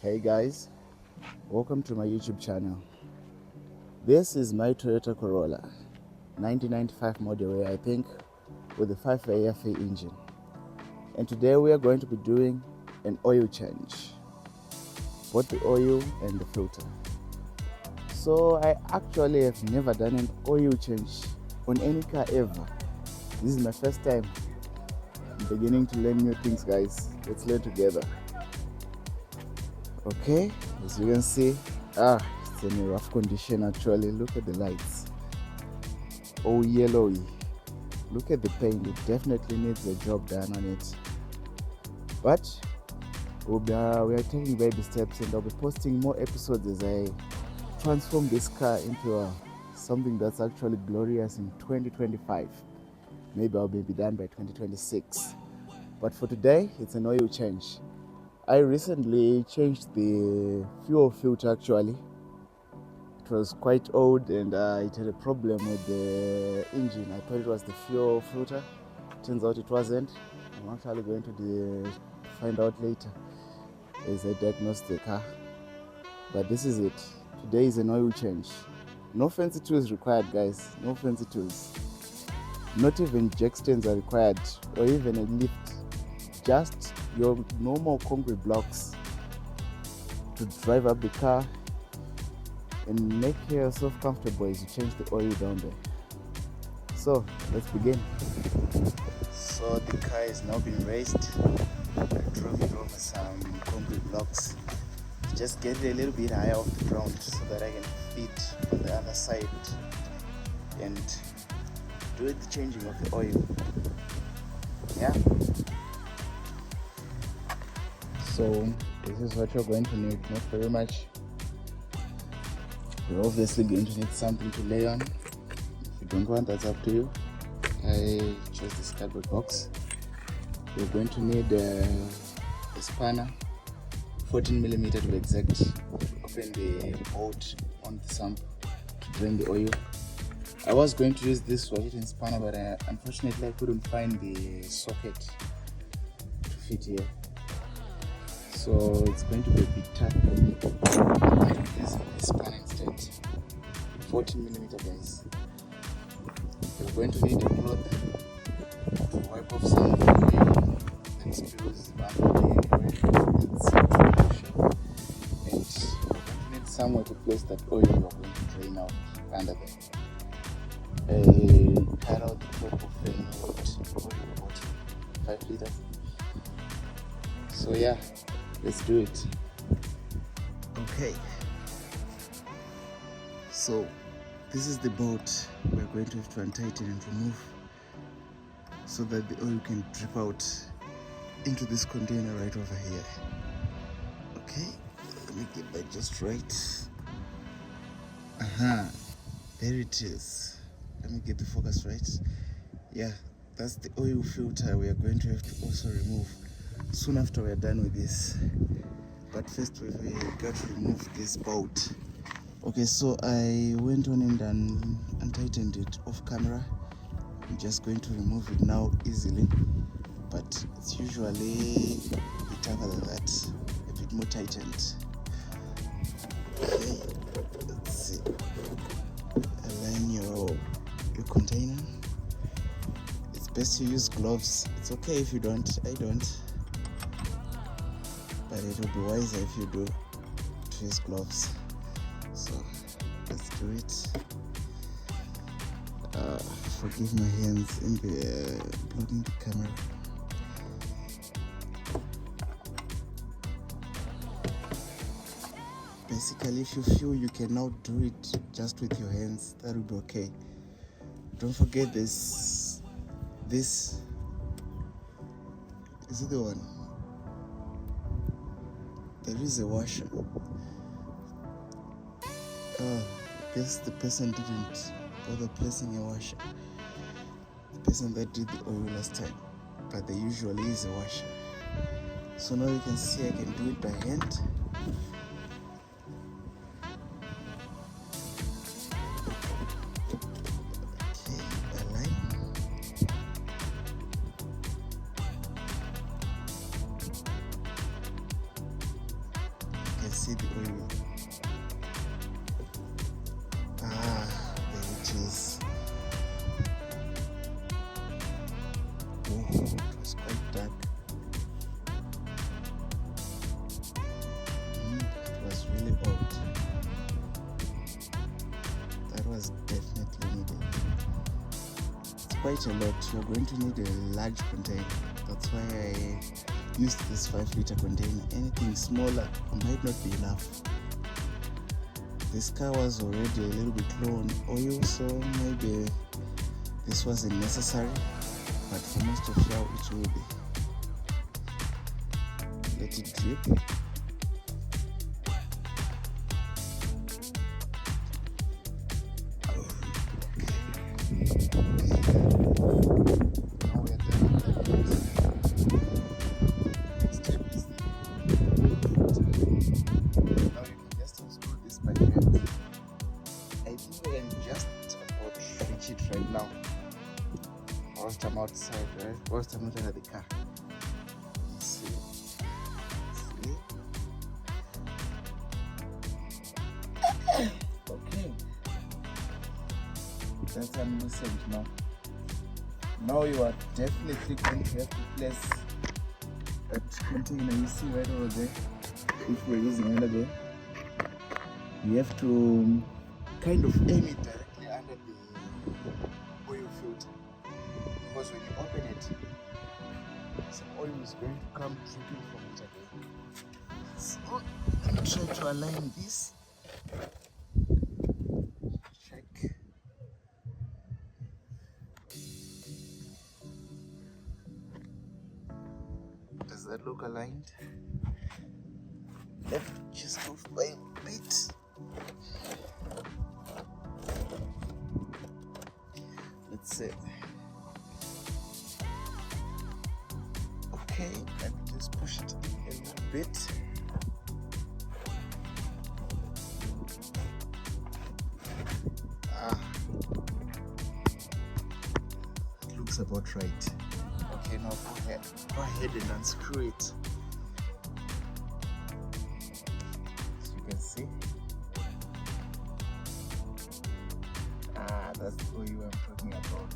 Hey guys, welcome to my YouTube channel. This is my Toyota Corolla 1995 model, I think, with a 5 AFA engine. And today we are going to be doing an oil change, both the oil and the filter. So I actually have never done an oil change on any car ever. This is my first time. I'm beginning to learn new things, guys. Let's learn together. Okay, as you can see, it's in a rough condition actually. Look at the lights, all yellowy. Look at the paint, it definitely needs a job done on it. But we are taking baby steps, and I'll be posting more episodes as I transform this car into something that's actually glorious in 2025. Maybe I'll be done by 2026. But for today, it's an oil change. I recently changed the fuel filter actually. It was quite old and it had a problem with the engine. I thought it was the fuel filter. Turns out it wasn't. I'm actually going to find out later as I diagnose the car. But this is it. Today is an oil change. No fancy tools required, guys. No fancy tools. Not even jack stands are required or even a lift. Just your normal concrete blocks to drive up the car and make yourself comfortable as you change the oil down there. So let's begin. So the car is now been raised. I drove it over some concrete blocks to just get it a little bit higher off the ground so that I can fit on the other side and do the changing of the oil. Yeah. So this is what you're going to need, not very much. You're obviously going to need something to lay on. If you don't want, that's up to you. I chose this cardboard box. You're going to need a spanner, 14mm to be exact. Open the bolt on the sump to drain the oil. I was going to use this for heating spanner, but unfortunately I couldn't find the socket to fit here. So it's going to be a bit tough for me. I use this spanner instead. 14mm, guys. You're going to need a cloth to wipe off some of the oil that spills under the oil. And you're going to need somewhere to place that oil you're going to drain out under there. Cut out the top of an oil bottle, 5 liters. So yeah, let's do it. Okay. So this is the bolt we're going to have to untighten and remove so that the oil can drip out into this container right over here. Okay, let me get that just right. There it is. Let me get the focus right. Yeah, that's the oil filter we are going to have to also remove soon after we're done with this. But first we got to remove this bolt. Okay, so I went on and untightened it off camera. I'm just going to remove it now easily, but it's usually a bit tougher than that, a bit more tightened. Okay, let's see. Align your container. It's best to use gloves. It's okay if you don't. I don't, but it will be wiser if you do to use gloves. So let's do it. Forgive my hands in the blocking the camera. Basically, if you feel you cannot do it just with your hands, that will be okay. Don't forget this. Is it the one? There is a washer. I guess the person didn't bother placing a washer. The person that did the oil last time, but there usually is a washer. So now you can see I can do it by hand. Okay, align. see the oil. There it is. Oh, it was quite dark. It was really old. That was definitely needed. It's quite a lot. You're going to need a large container. That's why I used this 5-liter container. Anything smaller might not be enough. This car was already a little bit low on oil, so maybe this wasn't necessary, but for most of y'all it will be. Let it drip. Right now, whilst I'm outside, right? Whilst I'm not under the car. See? Okay. That's unloosened now. Now you are definitely going to have to place that container you see right over there. If we're using under there, you have to kind of aim it directly under the oil filter, because when you open it, some oil is going to come dripping from it again. So let me try to align this. Check. Does that look aligned? Left just off by a bit. Let's see. Okay, let me just push it a little bit. It looks about right. Okay, now go ahead and unscrew it. As you can see. That's the oil I'm talking about.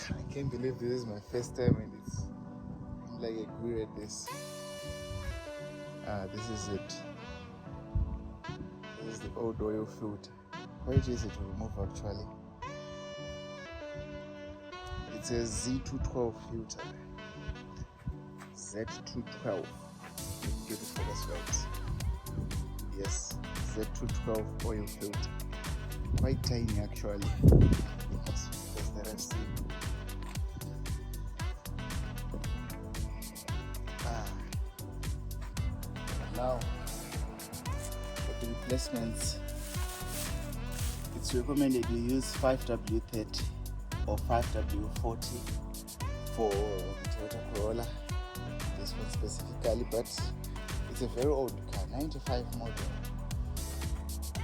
I can't believe this is my first time and I'm like a good at this. This is it. This is the old oil filter. Quite easy to remove actually. It's a Z212 filter. Z212. Get the focus right. Yes, Z212 oil filter. Quite tiny actually. Most filters that I've seen. Now, for the replacements, it's recommended you use 5W30 or 5W40 for the Toyota Corolla. This one specifically, but it's a very old car, 95 model.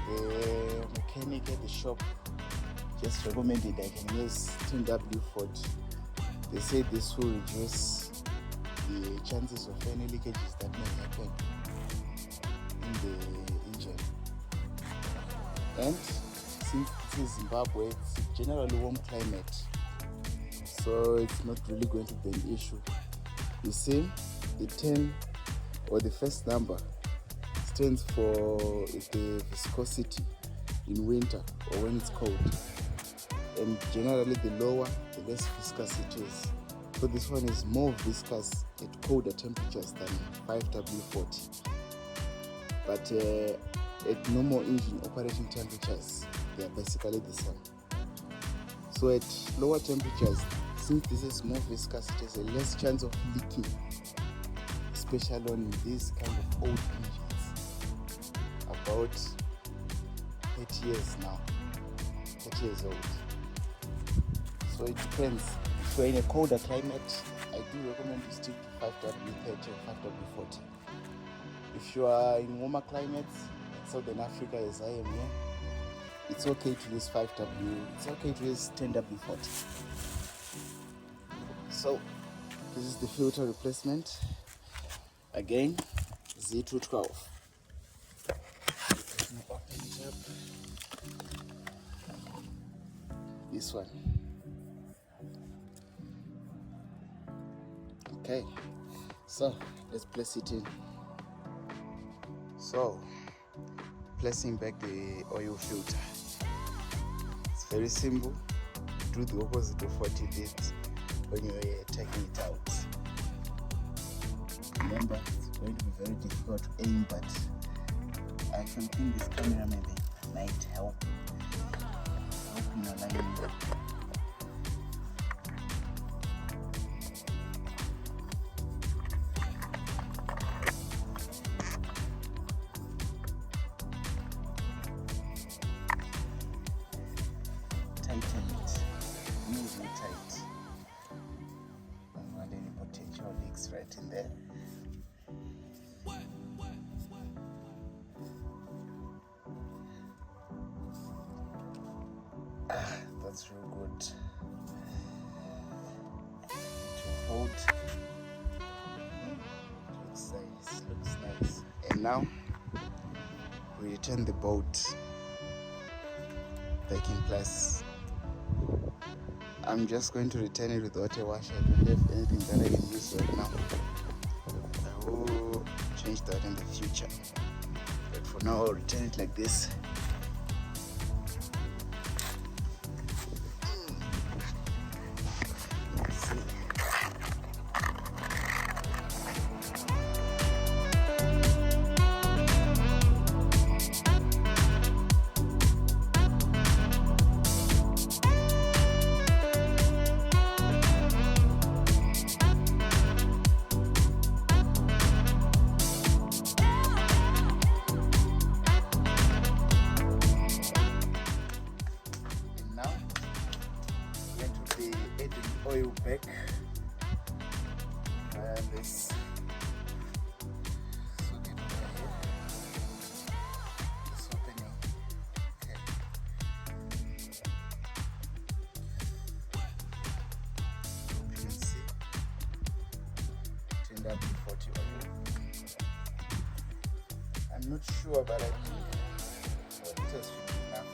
The mechanic at the shop just recommended I can use 10W40. They say this will reduce the chances of any leakages that may happen in the engine. And since this is Zimbabwe, it's generally warm climate, so it's not really going to be an issue. You see, the 10 or the first number stands for the viscosity in winter or when it's cold, and generally the lower the less viscous it is. So this one is more viscous at colder temperatures than 5W40, but at normal engine operating temperatures they are basically the same. So at lower temperatures, since this is more viscous, it has a less chance of leaking, especially on these kind of old engines, about 30 years now, 30 years old. So it depends. If you're in a colder climate, I I do recommend you stick to 5W30 or 5W40. If you are in warmer climates, like Southern Africa as I am here, it's okay to use 5W, it's okay to use 10W40. So this is the filter replacement. Again, Z212. Let me open it up. This one. Okay, so let's place it in. So, placing back the oil filter. It's very simple. Do the opposite of what you did when you were taking it out. Remember, it's going to be very difficult to aim, but I actually think this camera maybe might help in aligning it. Tighten it, really tight. Don't want any potential leaks right in there. That's real good. To hold. Looks nice, looks nice. And now we return the bolt back in place. I'm just going to return it with water wash. I don't have anything that I can use right now. I will change that in the future. But for now, I'll return it like this. Oil back and this socket over here, this opening. Okay. You can see 10W40 oil. I'm not sure, but I think it just should be enough.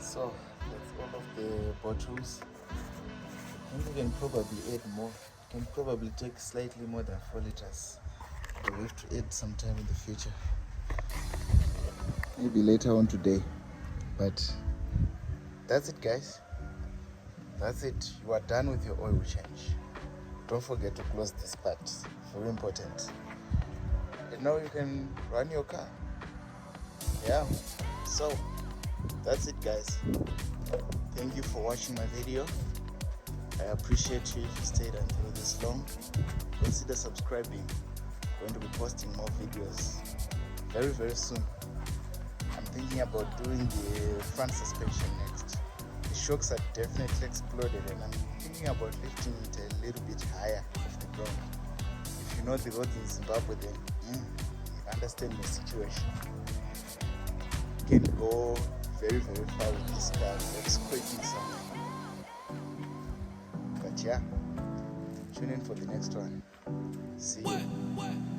So that's all of the bottles. I think we can probably add more. It can probably take slightly more than 4 liters. We'll have to add sometime in the future. Maybe later on today. But that's it, guys. That's it. You are done with your oil change. Don't forget to close this part. Very important. And now you can run your car. Yeah. So that's it, guys. Thank you for watching my video. I appreciate you if you stayed until this long. Consider subscribing. I'm going to be posting more videos very, very soon. I'm thinking about doing the front suspension next. The shocks are definitely exploded and I'm thinking about lifting it a little bit higher off the ground. If you know the roads in Zimbabwe, then you understand the situation. You can go very, very far with this car. Let's scraping something. But yeah, tune in for the next one. See you.